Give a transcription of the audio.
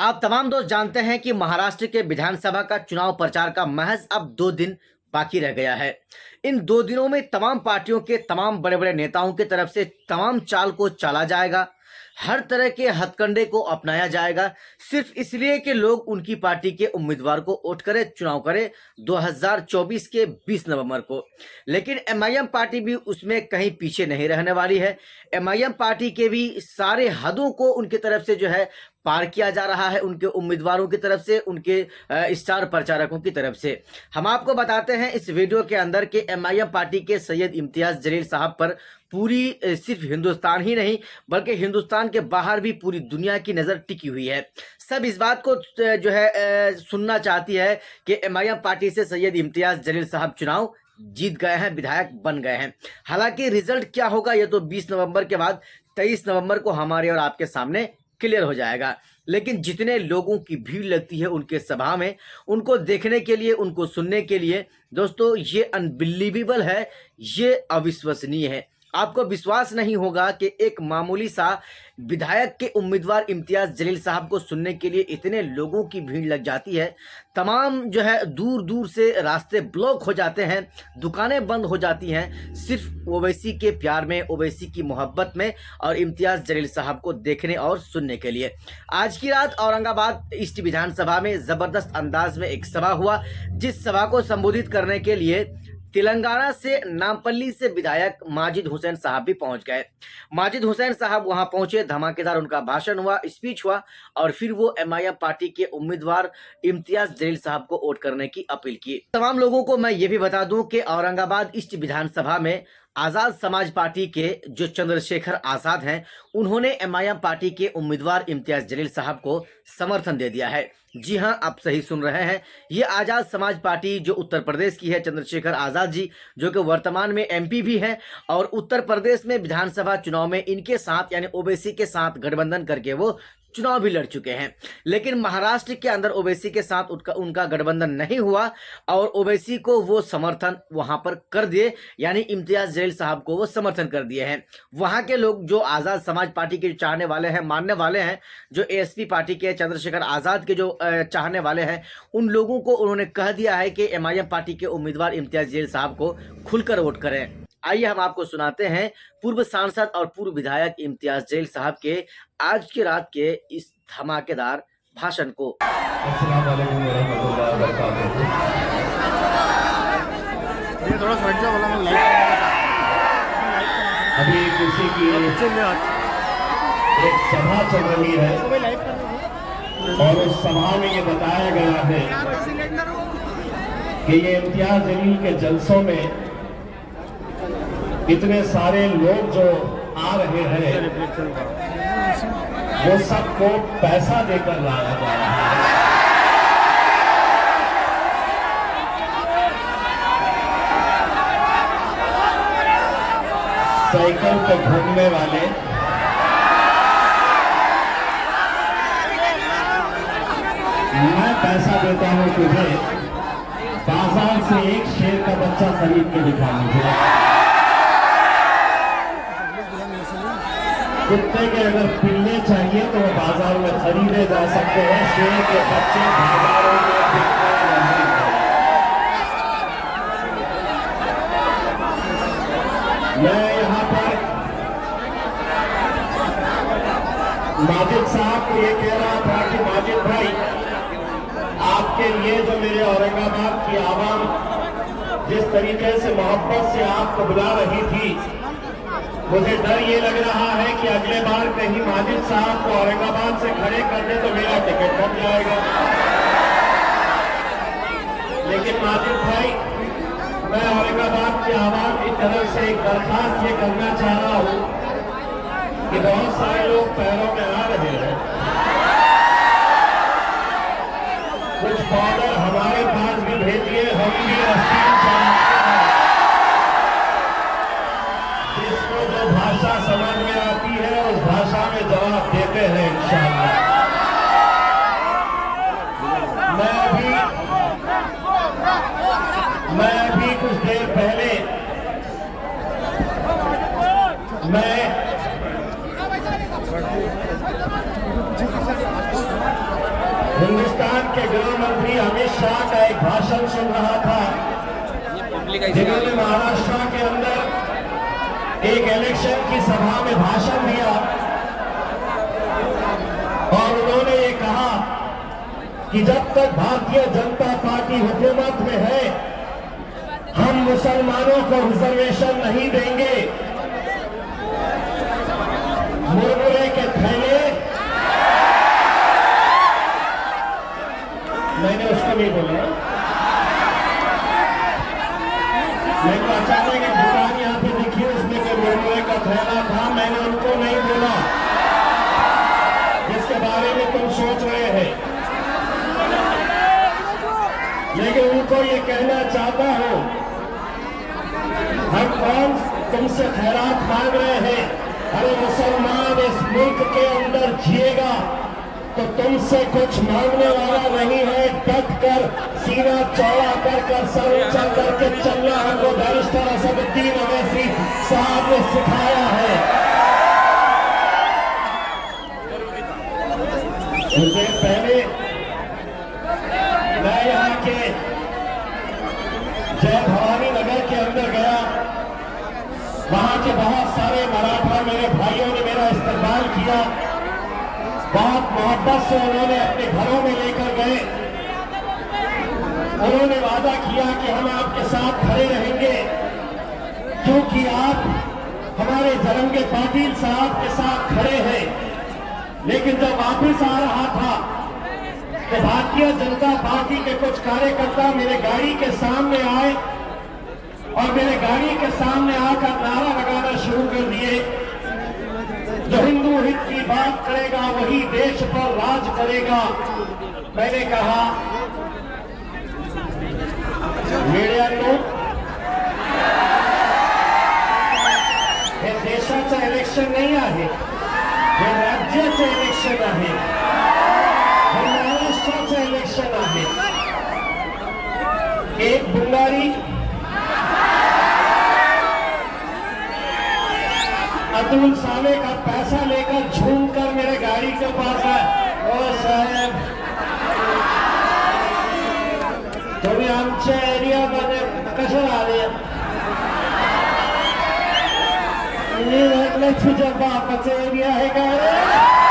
आप तमाम दोस्त जानते हैं कि महाराष्ट्र के विधानसभा का चुनाव प्रचार का महज अब 2 दिन बाकी रह गया है। इन 2 दिनों में तमाम पार्टियों के तमाम बड़े बड़े नेताओं की तरफ से तमाम चाल को चाला जाएगा, हर तरह के हथकंडे को अपनाया जाएगा, सिर्फ इसलिए कि लोग उनकी पार्टी के उम्मीदवार को वोट करें, चुनाव करें 2024 के 20 नवंबर को। लेकिन एमआईएम पार्टी भी उसमें कहीं पीछे नहीं रहने वाली है। एमआईएम पार्टी के भी सारे हदों को उनकी तरफ से जो है पार किया जा रहा है, उनके उम्मीदवारों की तरफ से, उनके स्टार प्रचारकों की तरफ से। हम आपको बताते हैं इस वीडियो के अंदर कि एमआईएम पार्टी के सैयद इम्तियाज जलील साहब पर पूरी सिर्फ हिंदुस्तान ही नहीं बल्कि हिंदुस्तान के बाहर भी पूरी दुनिया की नज़र टिकी हुई है। सब इस बात को जो है सुनना चाहती है कि एमआईएम पार्टी से सैयद इम्तियाज जलील साहब चुनाव जीत गए हैं, विधायक बन गए हैं। हालांकि रिजल्ट क्या होगा ये तो 20 नवंबर के बाद 23 नवंबर को हमारे और आपके सामने क्लियर हो जाएगा। लेकिन जितने लोगों की भीड़ लगती है उनके सभा में, उनको देखने के लिए, उनको सुनने के लिए, दोस्तों ये अनबिलीवेबल है, ये अविश्वसनीय है। आपको विश्वास नहीं होगा कि एक मामूली सा विधायक के उम्मीदवार इम्तियाज जलील साहब को सुनने के लिए इतने लोगों की भीड़ लग जाती है। तमाम जो है दूर दूर से रास्ते ब्लॉक हो जाते हैं, दुकानें बंद हो जाती हैं, सिर्फ ओवैसी के प्यार में, ओवैसी की मोहब्बत में और इम्तियाज जलील साहब को देखने और सुनने के लिए। आज की रात औरंगाबाद ईस्ट विधानसभा में ज़बरदस्त अंदाज में एक सभा हुआ, जिस सभा को संबोधित करने के लिए तेलंगाना से नामपल्ली से विधायक माजिद हुसैन साहब भी पहुंच गए। माजिद हुसैन साहब वहां पहुंचे, धमाकेदार उनका भाषण हुआ, स्पीच हुआ और फिर वो एमआईएम पार्टी के उम्मीदवार इम्तियाज जलील साहब को वोट करने की अपील की। तमाम लोगों को मैं ये भी बता दूं कि औरंगाबाद ईस्ट विधानसभा में आजाद समाज पार्टी के जो चंद्रशेखर आजाद हैं, उन्होंने एमआईएम पार्टी के उम्मीदवार इम्तियाज जलील साहब को समर्थन दे दिया है। जी हां, आप सही सुन रहे हैं, ये आजाद समाज पार्टी जो उत्तर प्रदेश की है, चंद्रशेखर आजाद जी जो कि वर्तमान में एमपी भी हैं और उत्तर प्रदेश में विधानसभा चुनाव में इनके साथ यानी ओवैसी के साथ गठबंधन करके वो चुनाव भी लड़ चुके हैं। लेकिन महाराष्ट्र के अंदर ओवैसी के साथ उनका गठबंधन नहीं हुआ और ओवैसी को वो समर्थन वहां पर कर दिए, यानी इम्तियाज जलील साहब को वो समर्थन कर दिए हैं। वहां के लोग जो आजाद समाज पार्टी के चाहने वाले हैं, मानने वाले हैं, जो एएसपी पार्टी के चंद्रशेखर आजाद के जो चाहने वाले हैं, उन लोगों को उन्होंने कह दिया है कि एमआईएम पार्टी के उम्मीदवार इम्तियाज जलील साहब को खुलकर वोट करें। आइए हम आपको सुनाते हैं पूर्व सांसद और पूर्व विधायक इम्तियाज जलील साहब के आज की रात के इस धमाकेदार भाषण को। अभी किसी की एक सभा चल रही है और उस सभा में ये बताया गया है कि ये इम्तियाज जलील के जलसों में इतने सारे लोग जो आ रहे हैं वो सबको पैसा देकर लाया जा रहा है। साइकिल पे घूमने वाले, मैं पैसा देता हूं तुझे, बाजार से एक शेर का बच्चा खरीद के दिखा मुझे। कुत्ते के अगर पिल्ले चाहिए तो वो बाजार में खरीदे जा सकते हैं, शेर के बच्चे बाजारों में बिकते नहीं हैं। मैं यहाँ पर माजिद साहब को ये कह रहा था कि माजिद भाई, आपके लिए जो मेरे औरंगाबाद की आवाम जिस तरीके से मोहब्बत से आपको बुला रही थी, मुझे डर ये लग रहा है कि अगले बार कहीं माजिद साहब को औरंगाबाद से खड़े कर दे तो मेरा टिकट बन जाएगा। लेकिन माजिद भाई, मैं औरंगाबाद की आवाम की तरफ से एक दरखास्त ये करना चाह रहा हूं कि बहुत सारे लोग पैरों में आ रहे हैं, कुछ पाउडर हमारे पास भी भेजिए, हम भी जिसको जो भाषा समझ में आती है उस भाषा में जवाब देते हैं इंशाअल्लाह। मैं अभी कुछ देर पहले मैं हिंदुस्तान के गृह मंत्री अमित शाह का एक भाषण सुन रहा था, जिन्होंने महाराष्ट्र के अंदर एक इलेक्शन की सभा में भाषण दिया और उन्होंने ये कहा कि जब तक भारतीय जनता पार्टी हुकूमत में है, हम मुसलमानों को रिजर्वेशन नहीं देंगे। मुरमुरे के थैले, मैंने उसको नहीं बोला, मेरे को अचानक एक दुकान यहाँ पे दिखी, उसमें कोई मुरमुरे का थैला था, मैंने उनको नहीं बोला जिसके बारे में तुम सोच रहे हैं, लेकिन उनको ये कहना चाहता हूं, हम कौन तुमसे खैरात मांग रहे हैं? अरे मुसलमान इस मुल्क के अंदर जिएगा तो तुमसे कुछ मांगने वाला नहीं है। डट कर, सीना चौड़ा कर सर ऊंचा करके चलना हमको बैरिस्टर असदुद्दीन अवैसी साहब ने सिखाया है। कुछ देर पहले मैं यहाँ के जय भवानी नगर के अंदर गया, वहां के बहुत सारे मराठा मेरे भाइयों ने मेरा इस्तेमाल किया, बहुत मोहब्बत से उन्होंने अपने घरों में लेकर गए। उन्होंने वादा किया कि हम आपके साथ खड़े रहेंगे, क्योंकि आप हमारे जरंगे पाटिल साहब के साथ खड़े हैं। लेकिन जब वापस आ रहा था तो भारतीय जनता पार्टी के कुछ कार्यकर्ता मेरे गाड़ी के सामने आए और मेरे गाड़ी के सामने आकर नारा लगाना शुरू कर दिए, जो हिंदू हित की बात करेगा वही देश पर राज करेगा। मैंने कहा, मीडियांनो, हे देशाचं इलेक्शन नाही आहे, हे राज्याचं इलेक्शन आहे, हे महाराष्ट्राचं इलेक्शन आहे। एक बुंगारी अतुल साले का पैसा लेकर झूमकर मेरे गाड़ी के पास आए, ओ साहेब तुम्ही आमच्या एरियामध्ये कशाला आले? मी म्हटलं तुझ्या बापाचा एरिया आहे का रे?